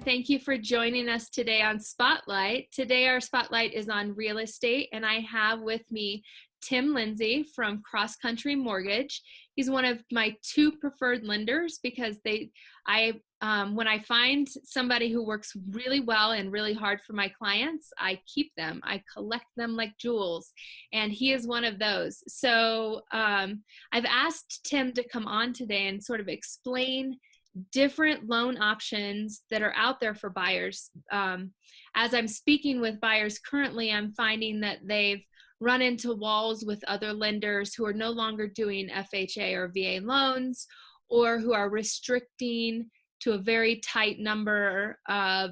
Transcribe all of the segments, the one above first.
and thank you for joining us today on Spotlight. Today our Spotlight is on real estate, and I have with me Tim Lindsey from Cross Country Mortgage. He's one of my two preferred lenders because when I find somebody who works really well and really hard for my clients, I keep them. I collect them like jewels, and he is one of those. So I've asked Tim to come on today and sort of explain different loan options that are out there for buyers. As I'm speaking with buyers currently, I'm finding that they've run into walls with other lenders who are no longer doing FHA or VA loans, or who are restricting to a very tight number of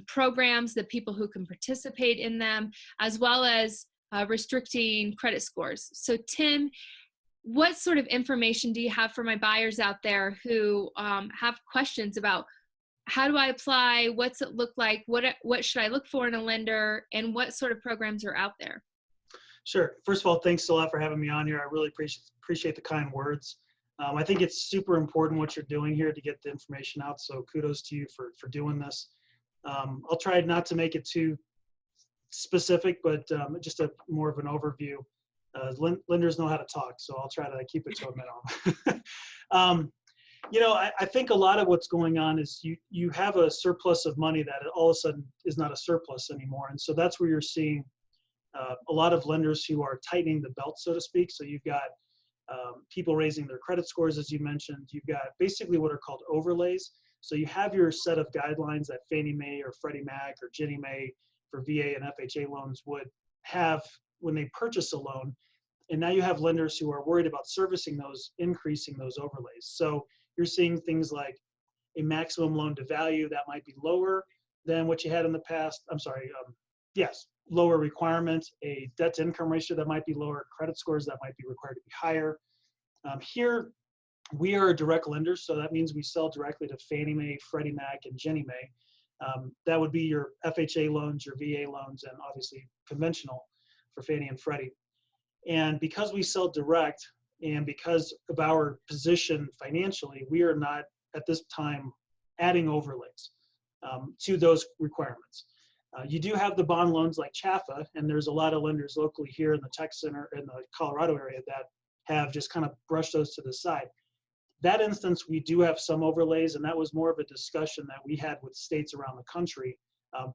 programs, the people who can participate in them, as well as restricting credit scores. So Tim, what sort of information do you have for my buyers out there who have questions about how do I apply? What's it look like? What should I look for in a lender, and what sort of programs are out there? Sure. First of all, thanks a lot for having me on here. I really appreciate the kind words. I think it's super important what you're doing here to get the information out. So kudos to you for doing this. I'll try not to make it too specific, but just more of an overview. Lenders know how to talk, so I'll try to keep it to a minimum. I think a lot of what's going on is you have a surplus of money that all of a sudden is not a surplus anymore. And so that's where you're seeing a lot of lenders who are tightening the belt, so to speak. So you've got people raising their credit scores, as you mentioned. You've got basically what are called overlays. So you have your set of guidelines that Fannie Mae or Freddie Mac or Ginnie Mae for VA and FHA loans would have when they purchase a loan. And now you have lenders who are worried about servicing those, increasing those overlays. So you're seeing things like a maximum loan to value that might be lower than what you had in the past. Lower requirements, a debt to income ratio that might be lower, credit scores that might be required to be higher. Here, we are a direct lender, so that means we sell directly to Fannie Mae, Freddie Mac, and Ginnie Mae. That would be your FHA loans, your VA loans, and obviously conventional for Fannie and Freddie. And because we sell direct, and because of our position financially, we are not at this time adding overlays to those requirements. You do have the bond loans like Chaffa, and there's a lot of lenders locally here in the Tech Center, in the Colorado area, that have just kind of brushed those to the side. That instance, we do have some overlays, and that was more of a discussion that we had with states around the country.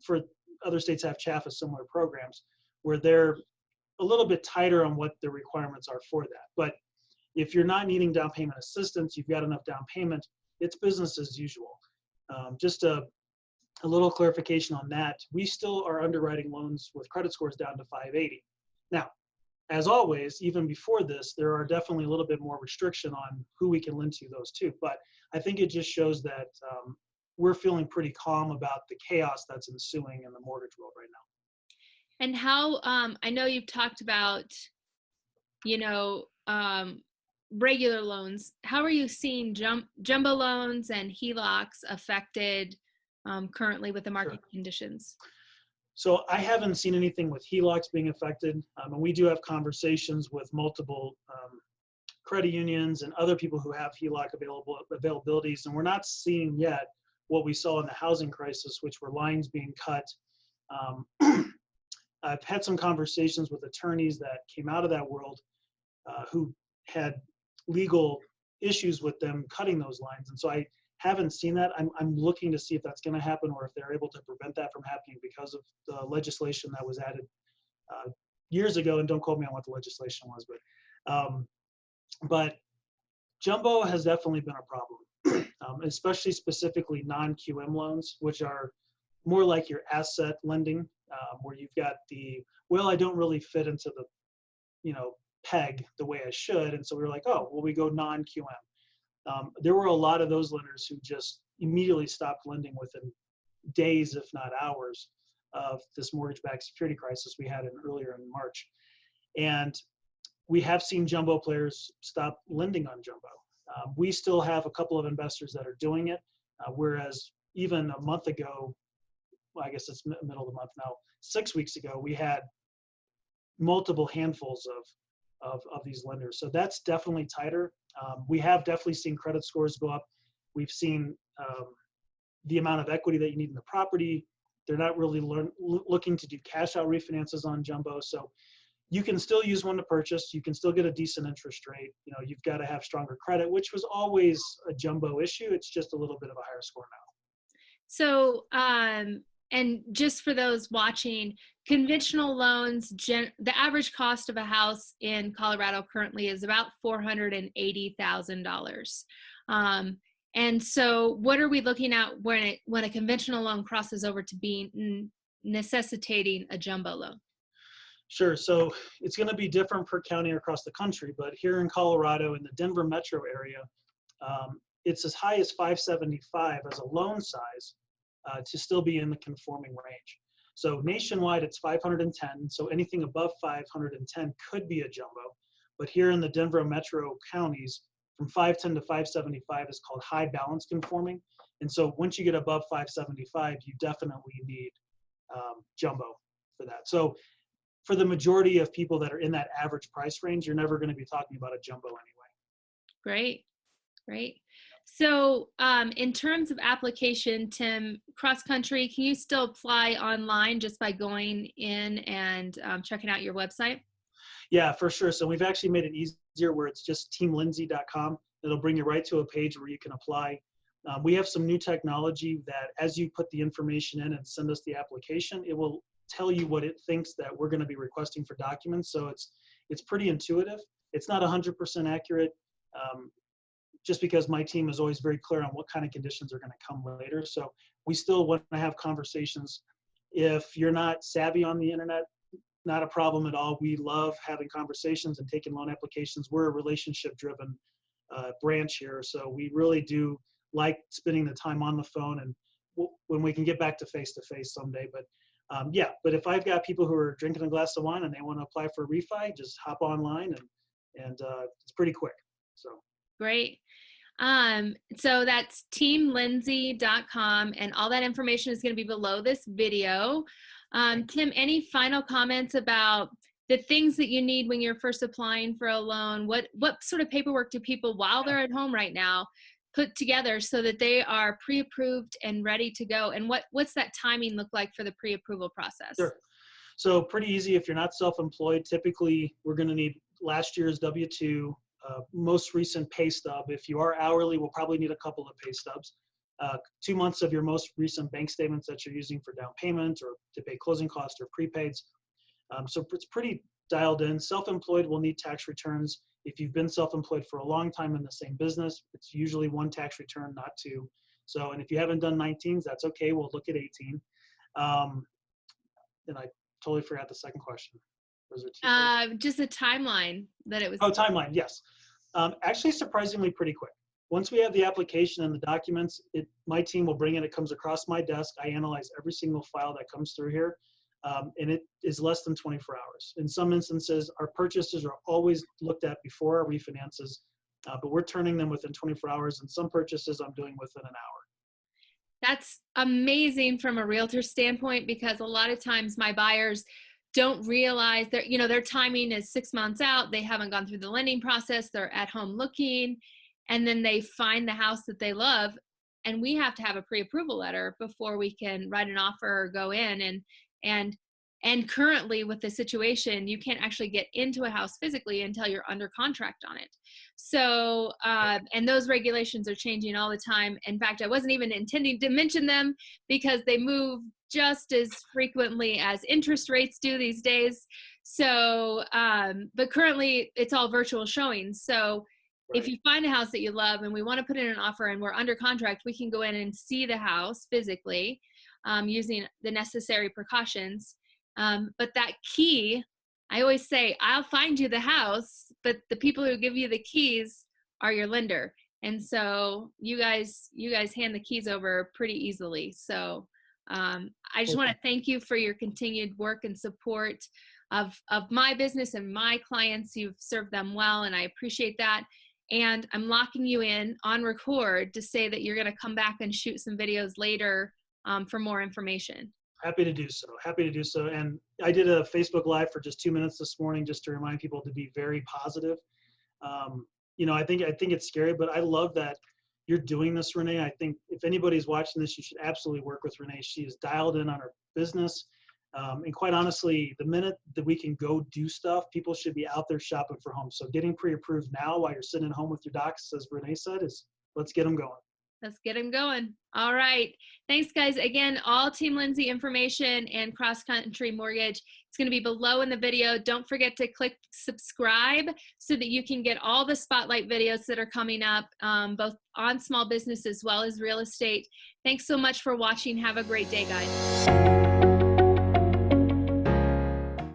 For other states have Chaffa similar programs where they're a little bit tighter on what the requirements are for that. But if you're not needing down payment assistance, you've got enough down payment, it's business as usual. Just a little clarification on that. We still are underwriting loans with credit scores down to 580. Now, as always, even before this, there are definitely a little bit more restriction on who we can lend to those too. But I think it just shows that we're feeling pretty calm about the chaos that's ensuing in the mortgage world right now. And how, I know you've talked about, regular loans. How are you seeing jumbo loans and HELOCs affected currently with the market conditions? So I haven't seen anything with HELOCs being affected. And we do have conversations with multiple credit unions and other people who have HELOC availabilities. And we're not seeing yet what we saw in the housing crisis, which were lines being cut. I've had some conversations with attorneys that came out of that world who had legal issues with them cutting those lines. And so I haven't seen that. I'm looking to see if that's going to happen, or if they're able to prevent that from happening because of the legislation that was added years ago. And don't quote me on what the legislation was, but jumbo has definitely been a problem, especially specifically non-QM loans, which are more like your asset lending, where you've got I don't really fit into the, peg the way I should. And so we were like, we go non-QM. There were a lot of those lenders who just immediately stopped lending within days, if not hours, of this mortgage-backed security crisis we had earlier in March. And we have seen jumbo players stop lending on jumbo. We still have a couple of investors that are doing it, whereas even a month ago, I guess it's middle of the month now, 6 weeks ago, we had multiple handfuls of these lenders. So that's definitely tighter. We have definitely seen credit scores go up. We've seen the amount of equity that you need in the property. They're not really looking to do cash out refinances on jumbo. So you can still use one to purchase. You can still get a decent interest rate. You know, you've got to have stronger credit, which was always a jumbo issue. It's just a little bit of a higher score now. So, and just for those watching, conventional loans, the average cost of a house in Colorado currently is about $480,000. And so what are we looking at when a conventional loan crosses over to being necessitating a jumbo loan? Sure. So it's going to be different per county across the country, but here in Colorado, in the Denver metro area, it's as high as 575 as a loan size to still be in the conforming range. So nationwide, it's 510. So anything above 510 could be a jumbo. But here in the Denver metro counties, from 510 to 575 is called high balance conforming. And so once you get above 575, you definitely need jumbo for that. So for the majority of people that are in that average price range, you're never going to be talking about a jumbo anyway. Great. Great. So in terms of application, Tim, cross country, can you still apply online just by going in and checking out your website? Yeah, for sure. So we've actually made it easier where it's just teamlindsey.com. It'll bring you right to a page where you can apply. We have some new technology that as you put the information in and send us the application, it will tell you what it thinks that we're going to be requesting for documents. So it's pretty intuitive. It's not 100% accurate. Just because my team is always very clear on what kind of conditions are going to come later. So we still want to have conversations. If you're not savvy on the internet, not a problem at all. We love having conversations and taking loan applications. We're a relationship-driven branch here, so we really do like spending the time on the phone, and when we can get back to face-to-face someday. But yeah, but if I've got people who are drinking a glass of wine and they want to apply for a refi, just hop online and it's pretty quick. So great. So that's teamlindsey.com, and all that information is going to be below this video. Tim, any final comments about the things that you need when you're first applying for a loan? What sort of paperwork do people, while they're at home right now, put together so that they are pre-approved and ready to go? And what's that timing look like for the pre-approval process? Sure. So pretty easy. If you're not self-employed, typically we're going to need last year's W-2, most recent pay stub. If you are hourly, we'll probably need a couple of pay stubs. 2 months of your most recent bank statements that you're using for down payment or to pay closing costs or prepaids. So it's pretty dialed in. Self-employed will need tax returns. If you've been self-employed for a long time in the same business, it's usually 1 tax return, not 2. So, and if you haven't done 19s, that's okay. We'll look at 18. And I totally forgot the second question. Was there just a timeline that it was. Oh, timeline, yes. Actually, surprisingly pretty quick. Once we have the application and the documents, my team will bring it comes across my desk. I analyze every single file that comes through here, and it is less than 24 hours. In some instances, our purchases are always looked at before our refinances, but we're turning them within 24 hours, and some purchases I'm doing within an hour. That's amazing from a realtor standpoint, because a lot of times my buyers don't realize their timing is 6 months out. They haven't gone through the lending process. They're at home looking, and then they find the house that they love, and we have to have a pre-approval letter before we can write an offer or go in. And currently with the situation, you can't actually get into a house physically until you're under contract on it. So, and those regulations are changing all the time. In fact, I wasn't even intending to mention them because they move just as frequently as interest rates do these days. So, but currently it's all virtual showings. So right. If you find a house that you love and we want to put in an offer and we're under contract, we can go in and see the house physically using the necessary precautions. But that key, I always say, I'll find you the house, but the people who give you the keys are your lender. And so you guys hand the keys over pretty easily. So I just want to thank you for your continued work and support of my business and my clients. You've served them well, and I appreciate that. And I'm locking you in on record to say that you're going to come back and shoot some videos later for more information. Happy to do so. And I did a Facebook Live for just 2 minutes this morning just to remind people to be very positive. I think it's scary, but I love that you're doing this, Renee. I think if anybody's watching this, you should absolutely work with Renee. She is dialed in on her business. And quite honestly, the minute that we can go do stuff, people should be out there shopping for homes. So getting pre-approved now while you're sitting at home with your docs, as Renee said, is let's get them going. Let's get him going. All right. Thanks, guys. Again, all Team Lindsey information and Cross Country Mortgage, it's going to be below in the video. Don't forget to click subscribe so that you can get all the Spotlight videos that are coming up, both on small business as well as real estate. Thanks so much for watching. Have a great day, guys.